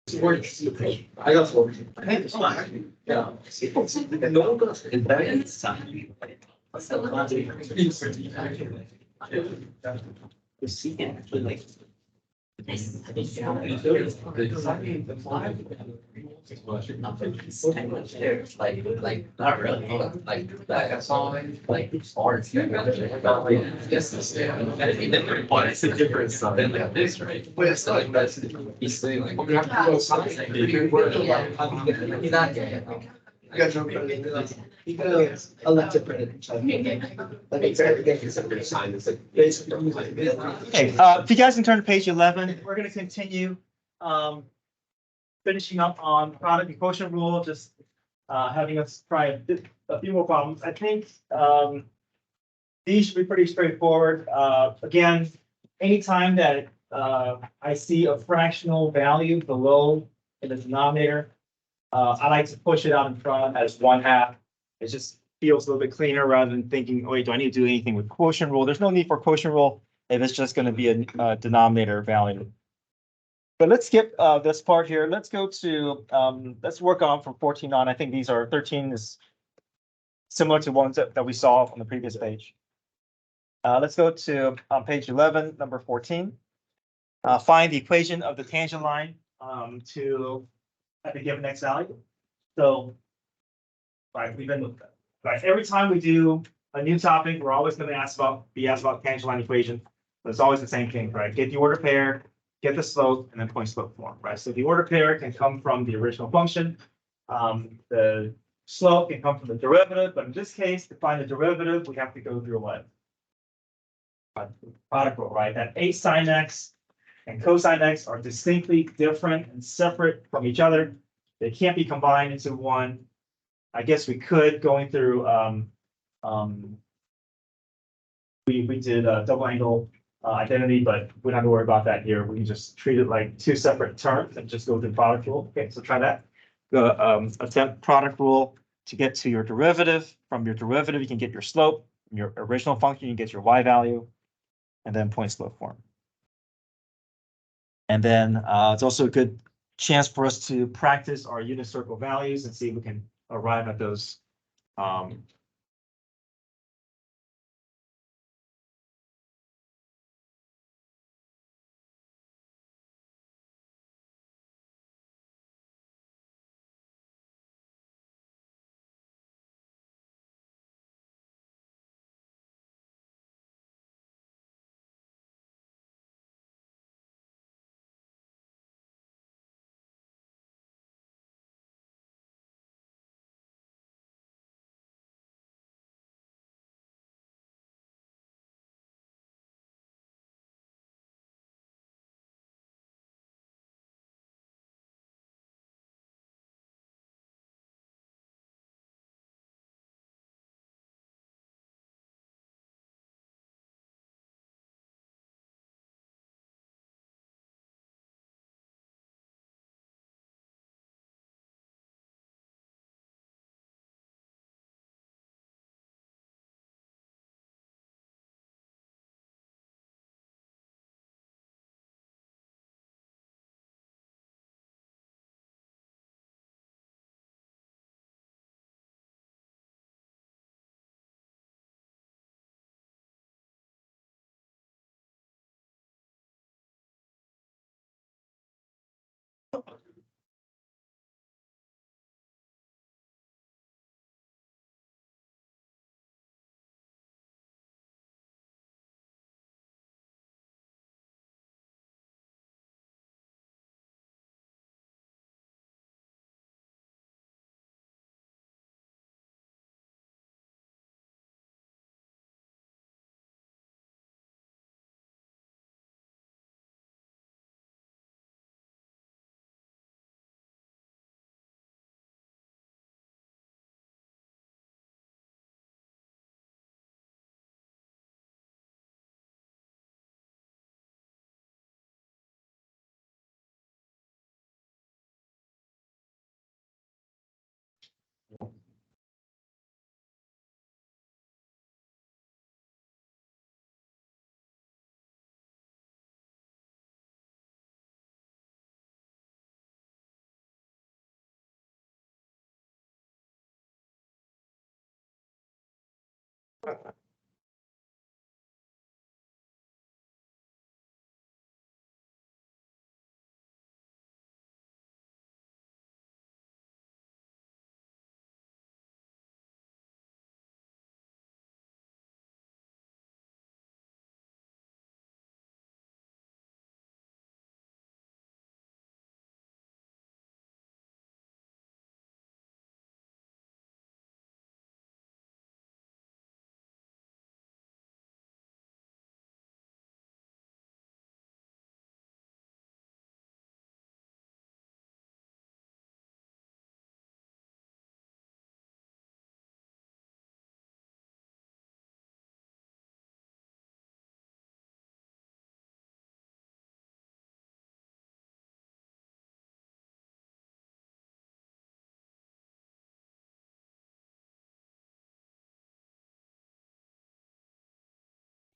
I got 4. Yeah. No one goes in that inside. The sea actually like. Like not really like that song like arts yes different but it's a different song than like this right but it's like that's he's saying like we're gonna have to go something he's not gay I got no credit. Because elected credit. Like exactly sign this like basically. Okay, if you guys can turn to page 11, we're going to continue finishing up on product and quotient rule, just having us try a few more problems. I think these should be pretty straightforward. Again, anytime that I see a fractional value below in the denominator, I like to push it out in front as 1/2. It just feels a little bit cleaner rather than thinking, oh, wait, do I need to do anything with quotient rule? There's no need for quotient rule if it's just going to be a denominator value. But let's skip this part here. Let's go to, let's work on from 14 on. I think these are 13 is similar to ones that we saw on the previous page. Let's go to page 11, number 14. Find the equation of the tangent line to at the given x value. So, right, we've been right every time we do a new topic, we're always going to be asked about tangent line equation. But it's always the same thing, right? Get the order pair, get the slope, and then point slope form, right? So the order pair can come from the original function. The slope can come from the derivative, but in this case, to find the derivative, we have to go through what? Product rule, right? That a sine x and cosine x are distinctly different and separate from each other. They can't be combined into one. I guess we could going through we did a double angle identity, but we don't have to worry about that here. We can just treat it like two separate terms and just go through product rule. Okay, so try that. Attempt product rule to get to your derivative. From your derivative, you can get your slope. From your original function, you get your y value, and then point slope form. And then it's also a good chance for us to practice our unit circle values and see if we can arrive at those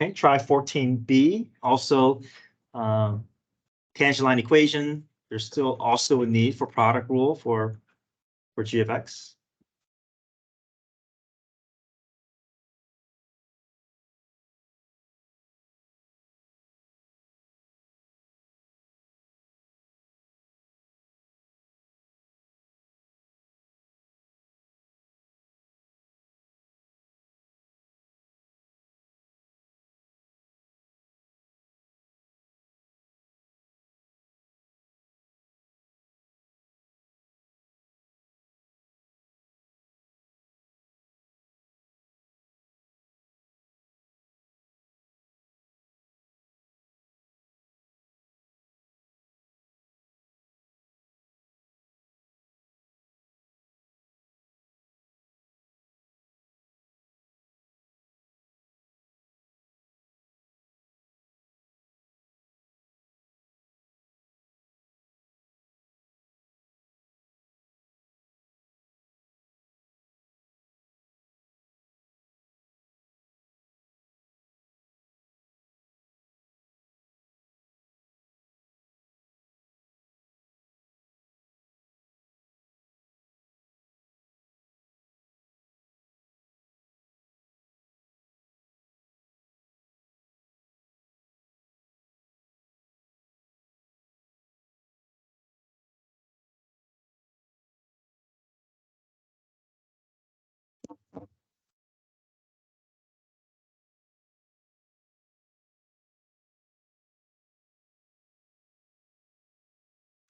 Okay, try 14b. Also, tangent line equation. There's still also a need for product rule for g of x.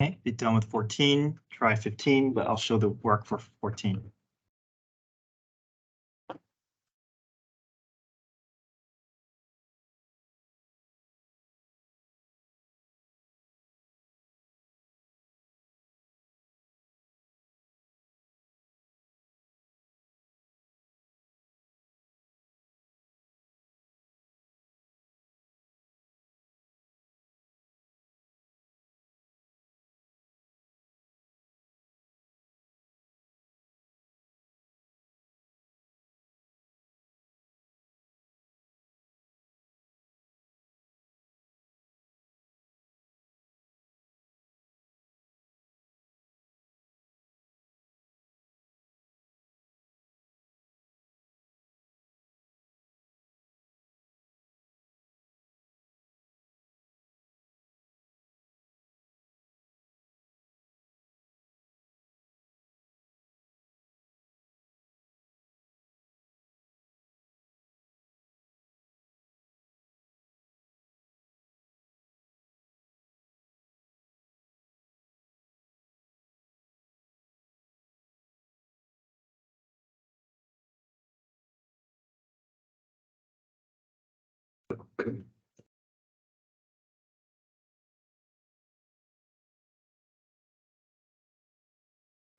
Okay, be done with 14. Try 15, but I'll show the work for 14.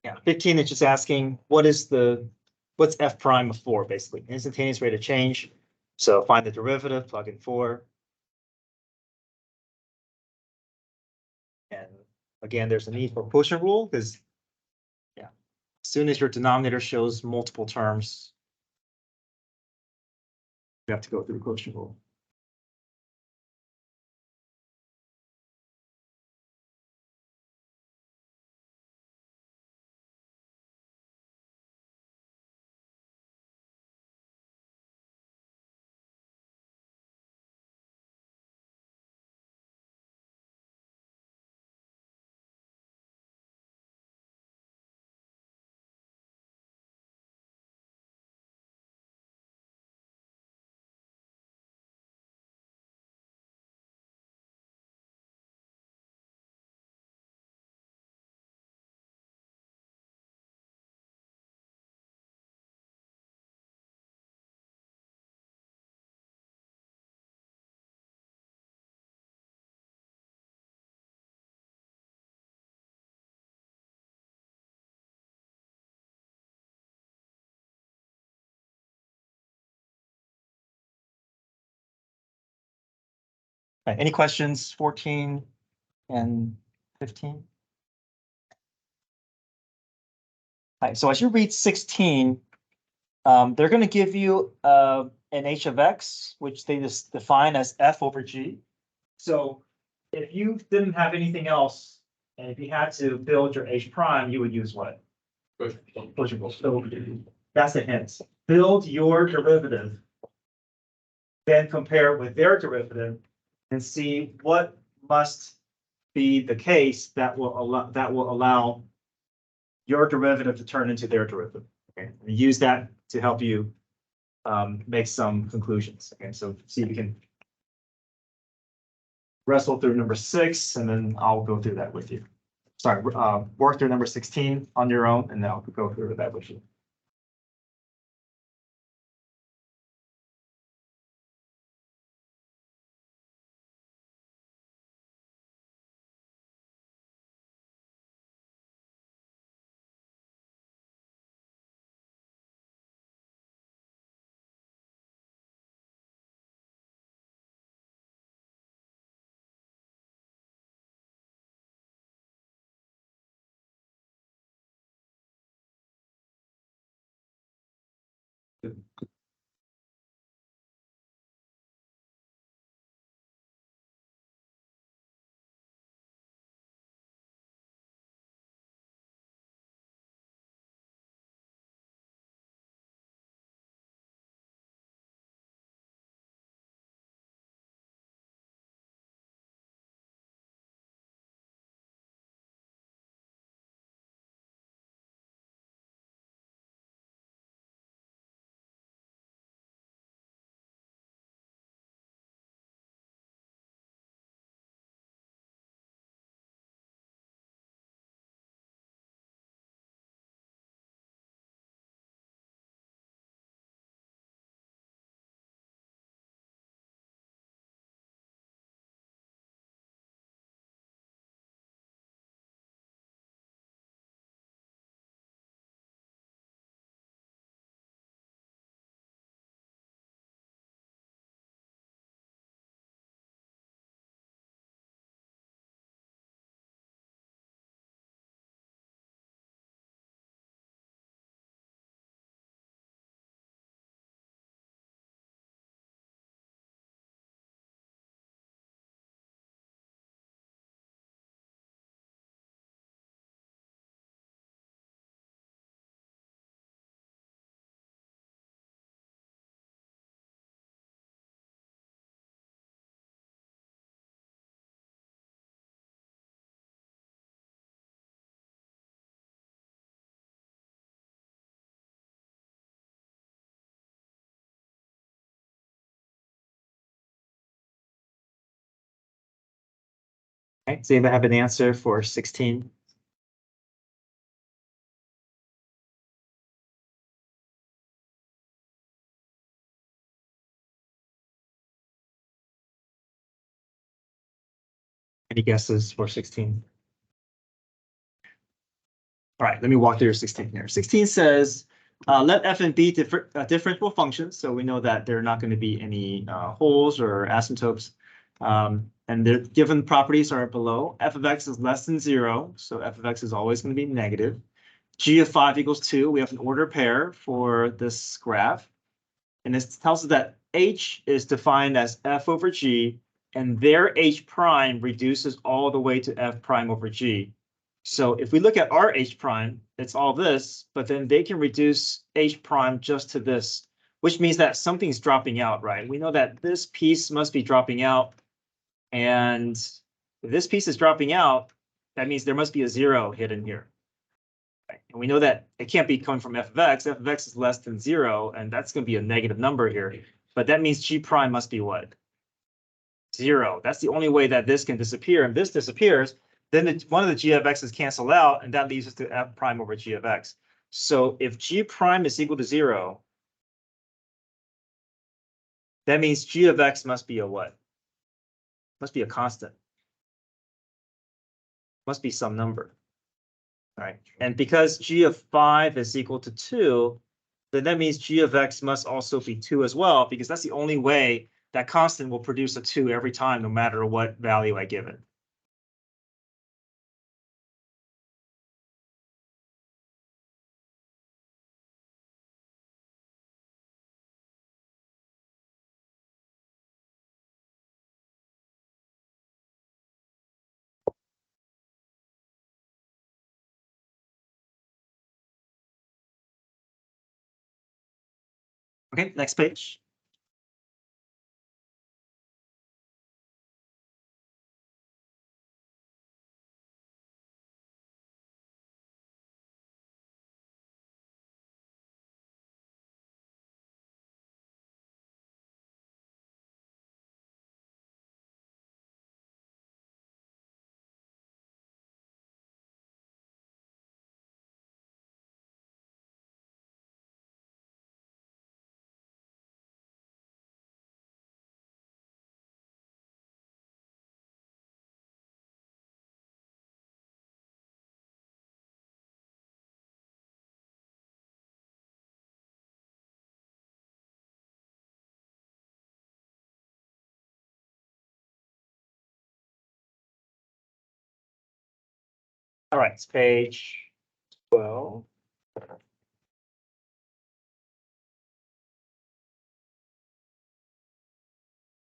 Yeah, 15 is just asking what's f prime of 4, basically, instantaneous rate of change. So find the derivative, plug in 4. And again, there's a need for quotient rule because, yeah, as soon as your denominator shows multiple terms, you have to go through the quotient rule. Right, any questions, 14 and 15? All right, so as you read 16, they're going to give you an h of x, which they just define as f over g. So if you didn't have anything else, and if you had to build your h prime, you would use what? Quotient rule. So that's the hint. Build your derivative, then compare it with their derivative, and see what must be the case that will allow your derivative to turn into their derivative. Okay, and use that to help you make some conclusions. Okay, so see if you can wrestle through number 6, and then I'll go through that with you. Sorry, work through number 16 on your own, and then I'll go through that with you. Okay, does anybody have an answer for 16? Any guesses for 16? All right, let me walk through your 16 here. 16 says, let f and b differentiable functions. So we know that there are not going to be any holes or asymptotes. And the given properties are below. F of x is less than 0. So f of x is always going to be negative. G of 5 equals 2. We have an order pair for this graph. And this tells us that h is defined as f over g, and their h prime reduces all the way to f prime over g. So if we look at our h prime, it's all this, but then they can reduce h prime just to this, which means that something's dropping out, right? We know that this piece must be dropping out, and if this piece is dropping out, that means there must be a 0 hidden here. And we know that it can't be coming from f of x. F of x is less than 0, and that's going to be a negative number here. But that means g prime must be what? 0. That's the only way that this can disappear. And this disappears, then one of the g of x's cancel out, and that leaves us to f prime over g of x. So if g prime is equal to 0, that means g of x must be a what? Must be a constant. Must be some number. All right. And because g of 5 is equal to 2, then that means g of x must also be 2 as well, because that's the only way that constant will produce a 2 every time, no matter what value I give it. Okay, next page. All right, it's page 12. All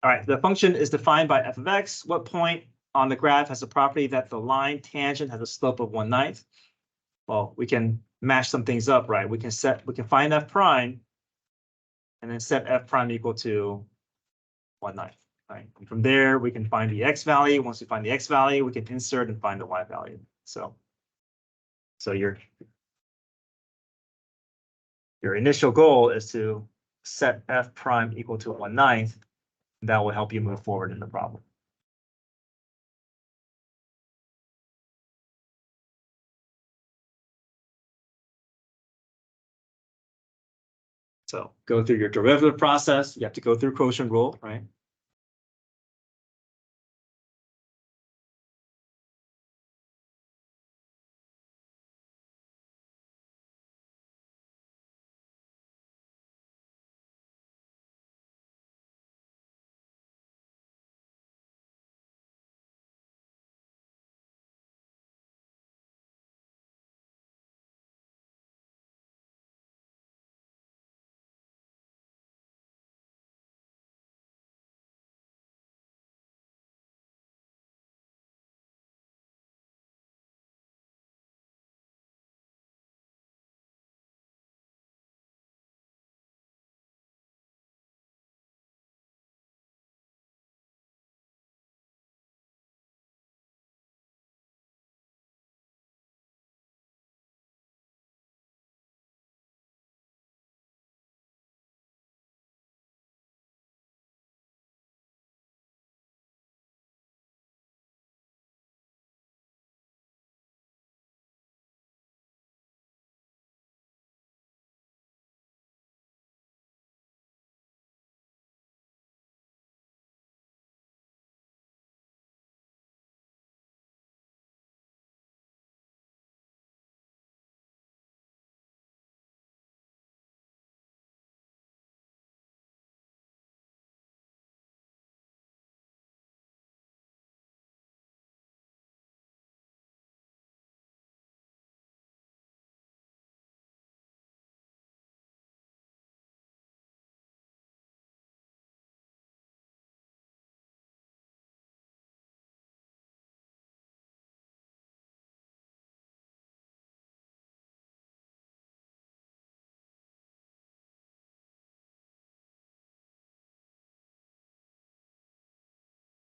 right, the function is defined by f of x. What point on the graph has a property that the line tangent has a slope of 1/9? Well, we can mash some things up, right? We can find f prime and then set f prime equal to 1/9, right? And from there, we can find the x value. Once we find the x value, we can insert and find the y value. So your initial goal is to set f prime equal to 1/9. That will help you move forward in the problem. So go through your derivative process. You have to go through quotient rule, right?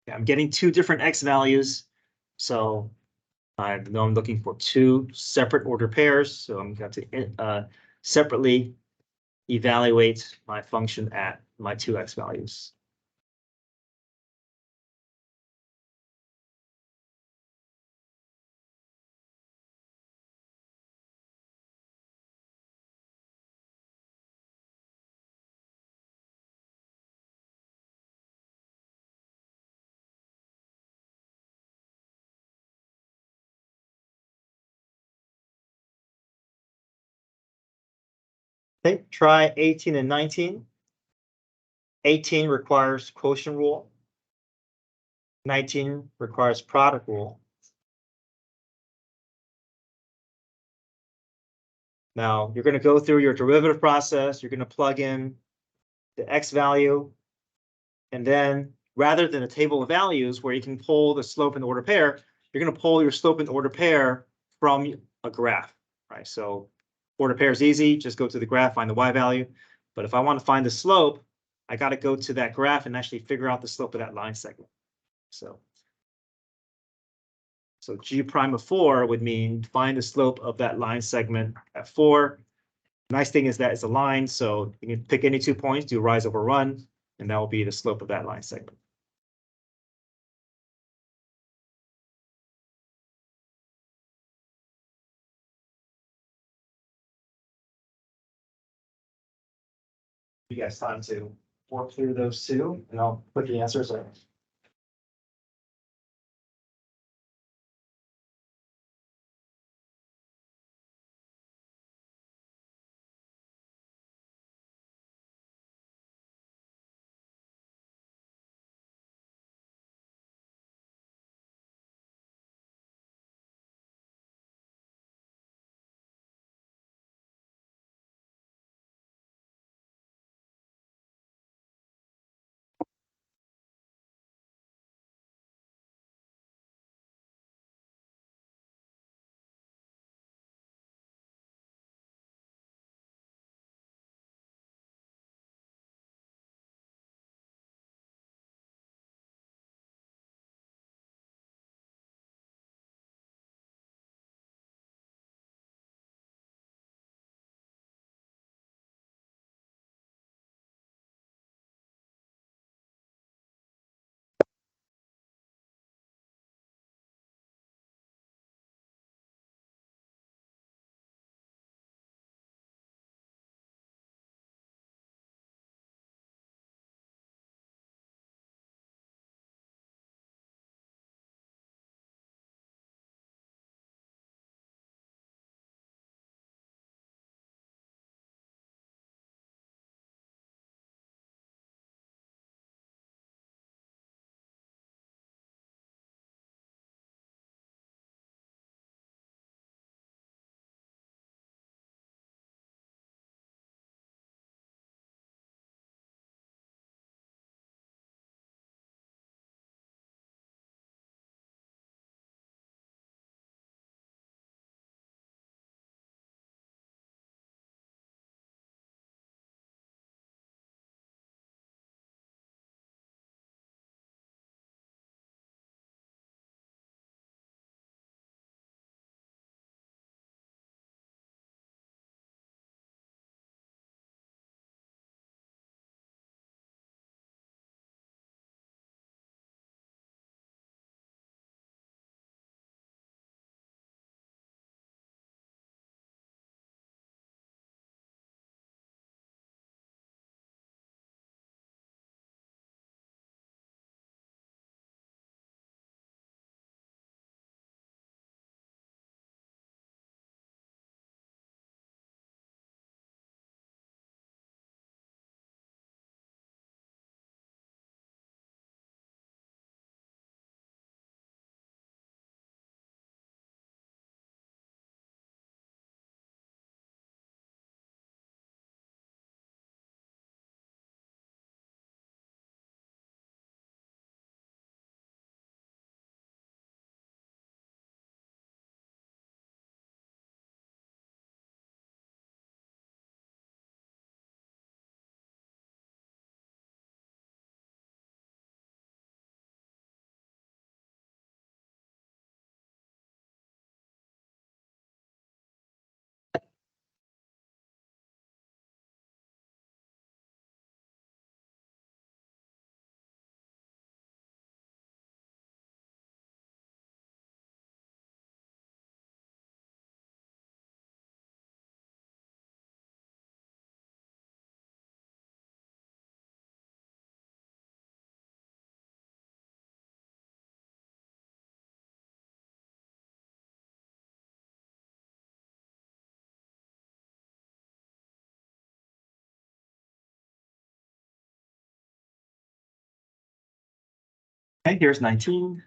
I'm getting 2 different x values. So I know I'm looking for 2 separate order pairs. So I'm going to separately evaluate my function at my 2 x values. Okay, try 18 and 19. 18 requires quotient rule. 19 requires product rule. Now, you're going to go through your derivative process. You're going to plug in the x value. And then rather than a table of values where you can pull the slope and the order pair, you're going to pull your slope and order pair from a graph, right? So order pair is easy. Just go to the graph, find the y value. But if I want to find the slope, I got to go to that graph and actually figure out the slope of that line segment. So g prime of 4 would mean find the slope of that line segment at 4. Nice thing is that it's a line, so you can pick any 2 points, do rise over run, and that will be the slope of that line segment. You guys time to work through those two, and I'll put the answers in. Okay, here's 19.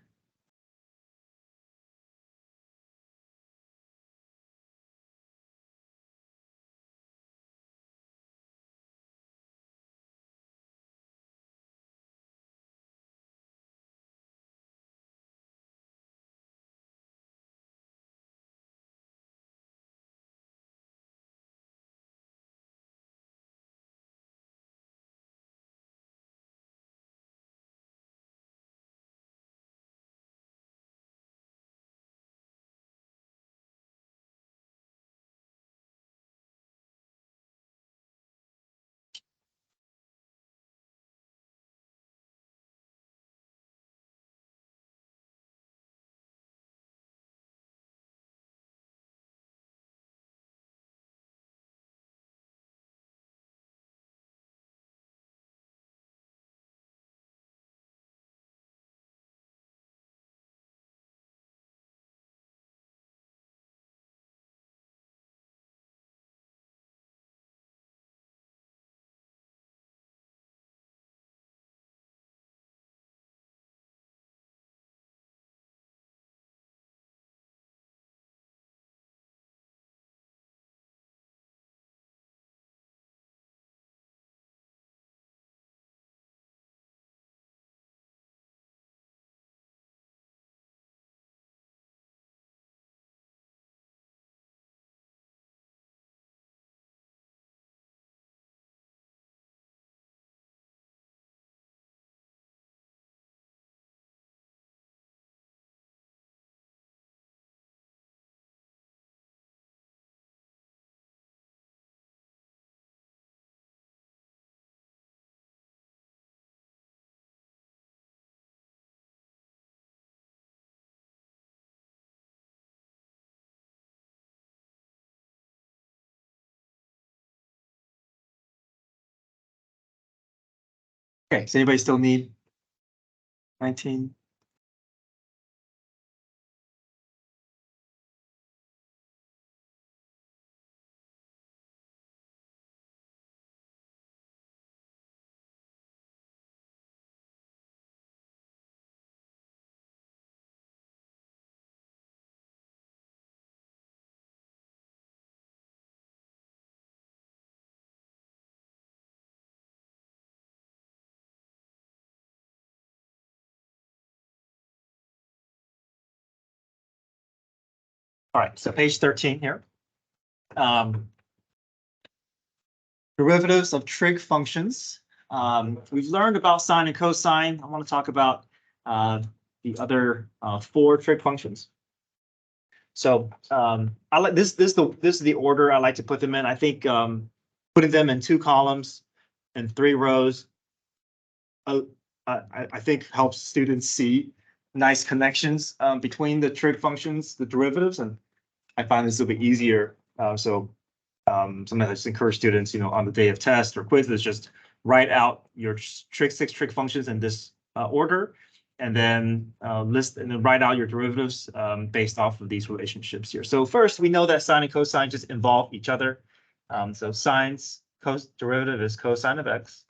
Okay, does anybody still need 19? All right, so page 13 here. Derivatives of trig functions. We've learned about sine and cosine. I want to talk about the other 4 trig functions. So I like this. This is the order I like to put them in. I think putting them in 2 columns and 3 rows, I think helps students see nice connections between the trig functions, the derivatives, and I find this will be easier. Sometimes I just encourage students, on the day of test or quizzes, just write out your 6 trig functions in this order, and then write out your derivatives based off of these relationships here. So first, we know that sine and cosine just involve each other. So sine's derivative is cosine of x.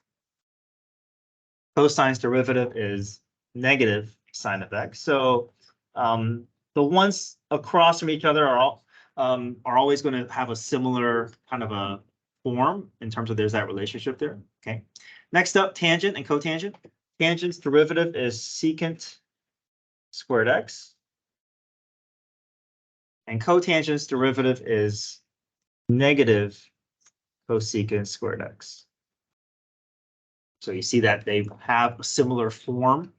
Cosine's derivative is negative sine of x. So the ones across from each other are always going to have a similar kind of a form in terms of there's that relationship there. Okay. Next up, tangent and cotangent. Tangent's derivative is secant squared x. And cotangent's derivative is negative cosecant squared x. So you see that they have a similar form.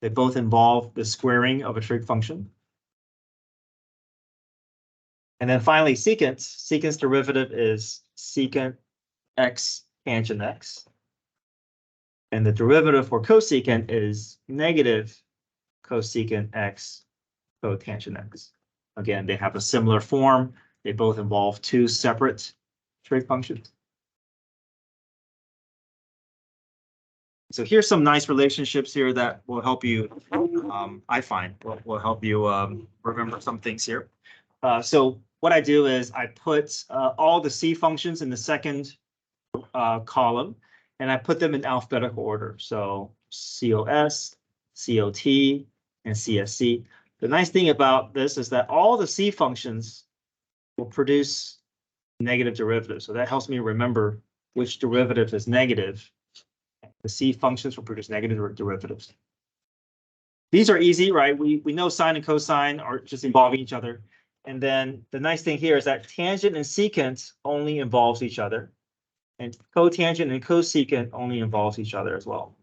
They both involve the squaring of a trig function. And then finally, secant. Secant's derivative is secant x tangent x. And the derivative for cosecant is negative cosecant x cotangent x. Again, they have a similar form. They both involve 2 separate trig functions. So here's some nice relationships here that will help you, I find, will help you remember some things here. So what I do is I put all the C functions in the second column, and I put them in alphabetical order. So COS, COT, and CSC. The nice thing about this is that all the C functions will produce negative derivatives. So that helps me remember which derivative is negative. The C functions will produce negative derivatives. These are easy, right? We know sine and cosine are just involving each other. And then the nice thing here is that tangent and secant only involves each other. And cotangent and cosecant only involves each other as well.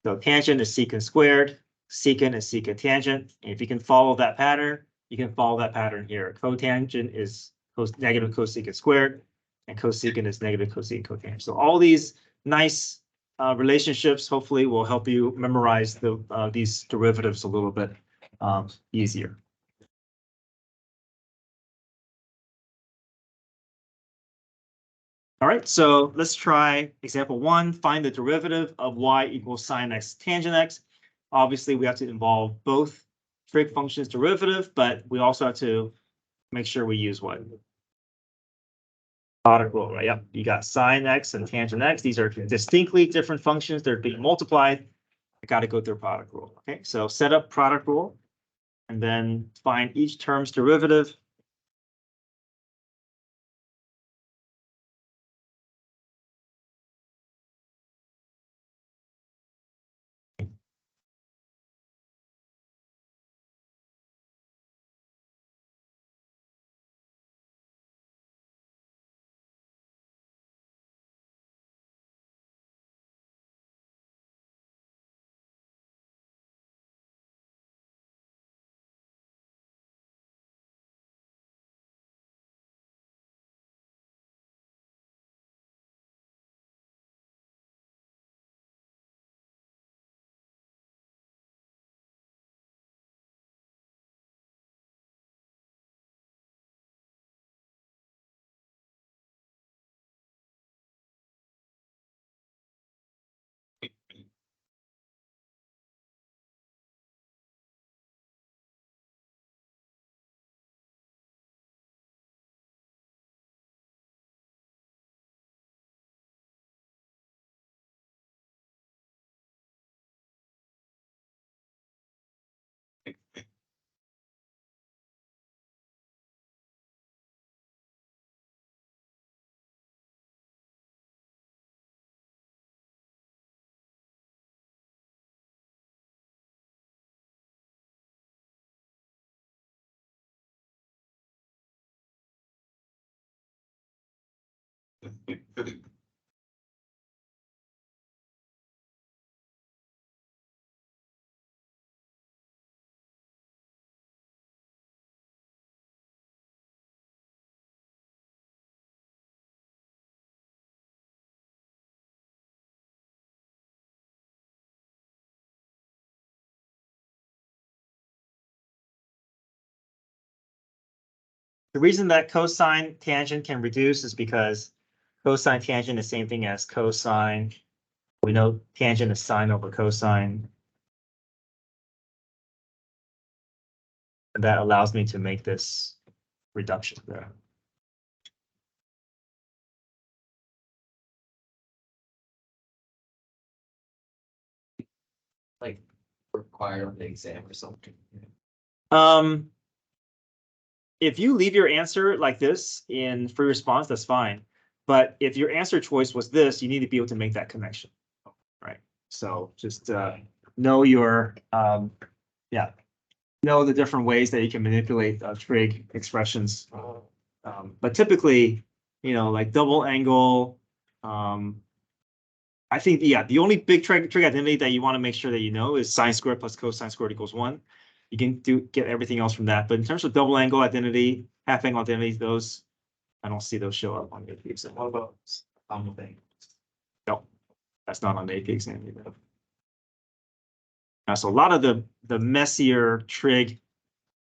So tangent is secant squared, secant is secant tangent. And if you can follow that pattern, you can follow that pattern here. Cotangent is negative cosecant squared, and cosecant is negative cosecant cotangent. So all these nice relationships hopefully will help you memorize these derivatives a little bit easier. All right, so let's try example 1. Find the derivative of y equals sine x tangent x. Obviously, we have to involve both trig functions derivative, but we also have to make sure we use what? Product rule, right? Yep, you got sine x and tangent x. These are distinctly different functions. They're being multiplied. I got to go through product rule. Okay, so set up product rule and then find each term's derivative. The reason that cosine tangent can reduce is because cosine tangent is the same thing as cosine. We know tangent is sine over cosine. And that allows me to make this reduction there. Like required on the exam or something. If you leave your answer like this in free response, that's fine. But if your answer choice was this, you need to be able to make that connection, right? So just know your, know the different ways that you can manipulate trig expressions. But typically, like double angle, I think, the only big trig identity that you want to make sure that you know is sine squared plus cosine squared equals 1. You can get everything else from that. But in terms of double angle identity, half angle identities, those, I don't see those show up on the AP exam. What about thing? No, that's not on the AP exam either. So a lot of the messier trig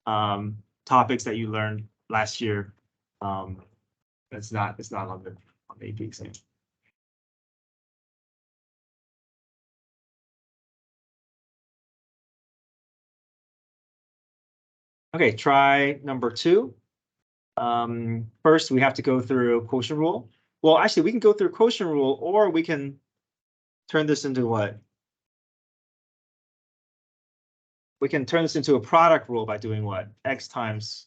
topics that you learned last year, it's not on the AP exam. Okay, try number 2. First, we have to go through quotient rule. Well, actually, we can go through quotient rule, or we can turn this into what? we can turn this into a product rule by doing what? X times,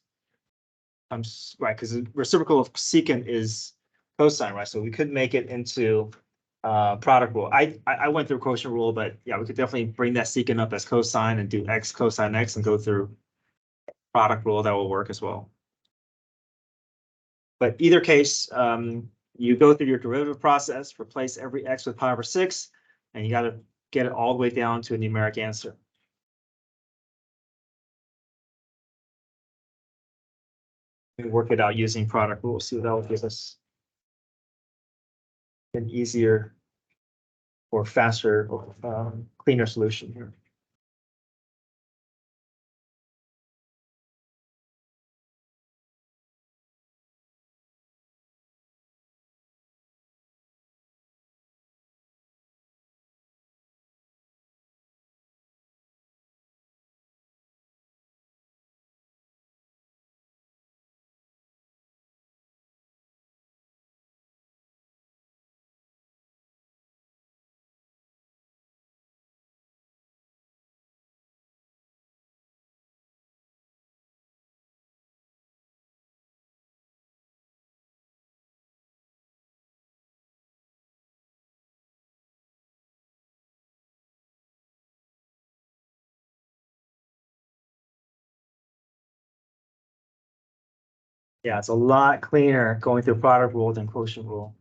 right, because the reciprocal of secant is cosine, right? So we could make it into product rule. I went through quotient rule, but yeah, we could definitely bring that secant up as cosine and do X cosine X and go through product rule. That will work as well. But either case, you go through your derivative process, replace every X with pi over 6, and you got to get it all the way down to a numeric answer. We work it out using product rule, see what that will give us. An easier or faster or cleaner solution here. Yeah, it's a lot cleaner going through product rule than quotient rule.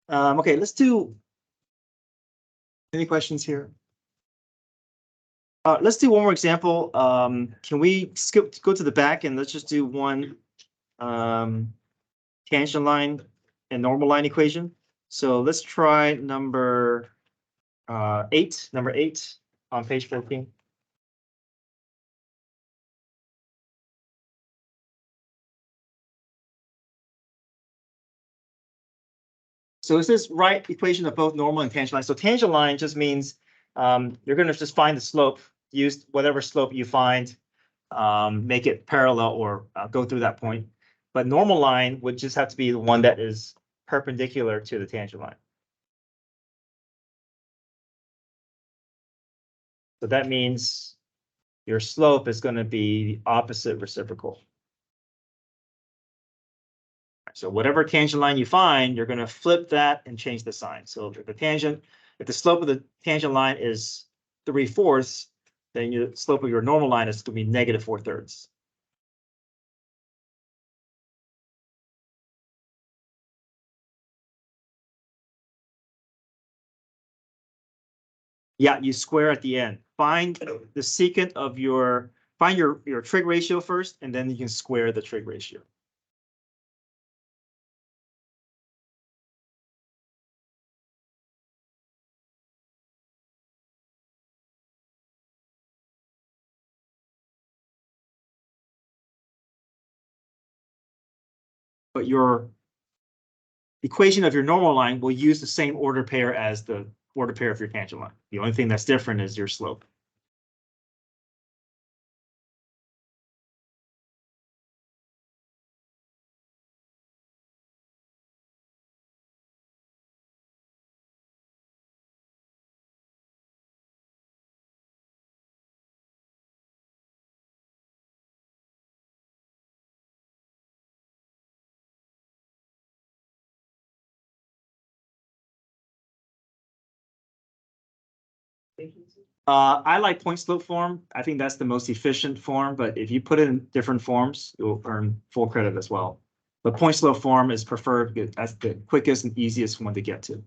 Okay, let's do any questions here? Let's do one more example. Can we go to the back and let's just do one tangent line and normal line equation. So let's try number 8 on page 14. So is this right equation of both normal and tangent line? So tangent line just means you're going to just find the slope, use whatever slope you find, make it parallel or go through that point. But normal line would just have to be the one that is perpendicular to the tangent line. So that means your slope is going to be the opposite reciprocal. So whatever tangent line you find, you're going to flip that and change the sign. So if the slope of the tangent line is 3/4, then the slope of your normal line is going to be -4/3. Yeah, you square at the end. Find the secant of find your trig ratio first, and then you can square the trig ratio. But your equation of your normal line will use the same order pair as the order pair of your tangent line. The only thing that's different is your slope. I like point slope form. I think that's the most efficient form, but if you put it in different forms, you'll earn full credit as well. But point slope form is preferred because that's the quickest and easiest one to get to.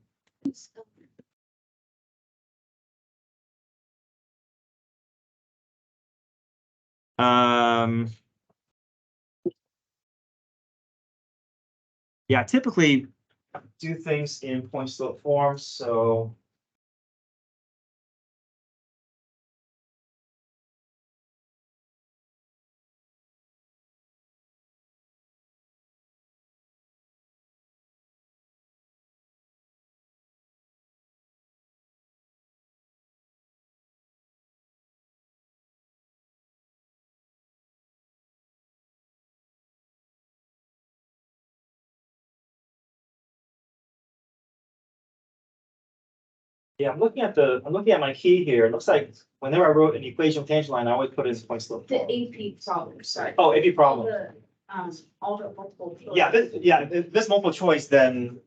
Yeah, typically do things in point slope form, so. Yeah, I'm looking at my key here. It looks like whenever I wrote an equation with tangent line, I always put it in point slope The form. AP problem, sorry. Oh, AP problem. All the multiple. choice. If this multiple choice, then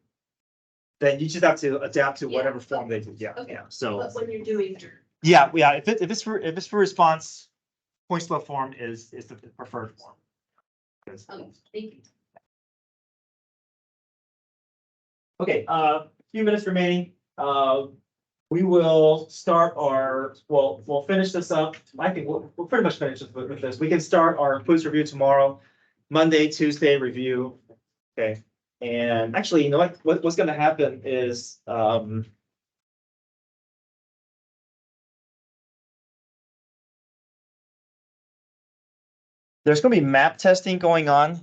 you just have to adapt to whatever form they do. Yeah, Okay. yeah. So But when you're doing. yeah. If it's for response, point slope form is the preferred form. Okay, thank you. Okay, few minutes remaining. We will start we'll finish this up. I think we'll pretty much finish with this. We can start our quiz review tomorrow, Monday, Tuesday review. Okay, and actually, you know what's gonna happen is, there's gonna be map testing going on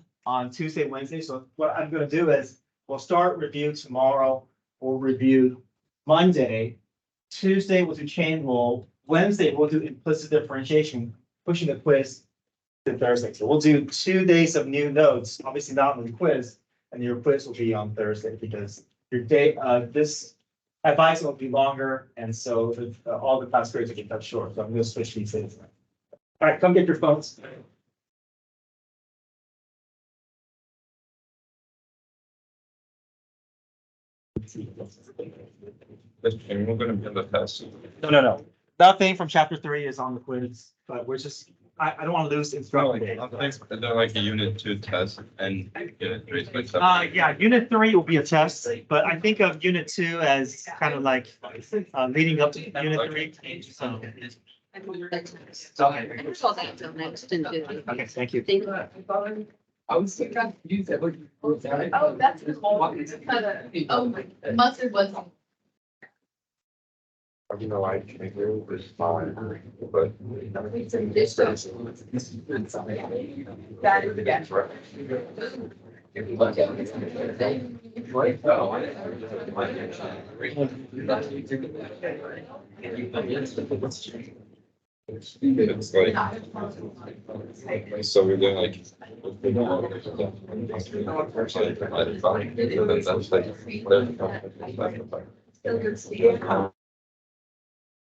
Tuesday, Wednesday. So what I'm gonna do is we'll start review tomorrow. We'll review Monday. Tuesday we'll do chain rule. Wednesday we'll do implicit differentiation, pushing the quiz to Thursday. So we'll do 2 days of new notes, obviously not on the quiz, and your quiz will be on Thursday because your day, this advice will be longer, and so all the class periods will get cut short. So I'm gonna switch these things. All right, come get your phones. And we're gonna be on the test. No. Nothing from chapter 3 is on the quiz, but we're just, I don't want to lose instruction days. They're like a unit 2 test and unit 3 is like. Yeah, unit 3 will be a test, but I think of unit 2 as kind of like leading up to unit 3. So, I saw that till next and do it. okay, thank you. Think about it. I was trying to use that. Oh, that's the whole, oh, my mother was. You know, I can do this fine, but. That is It's like. So we're doing like. That's like.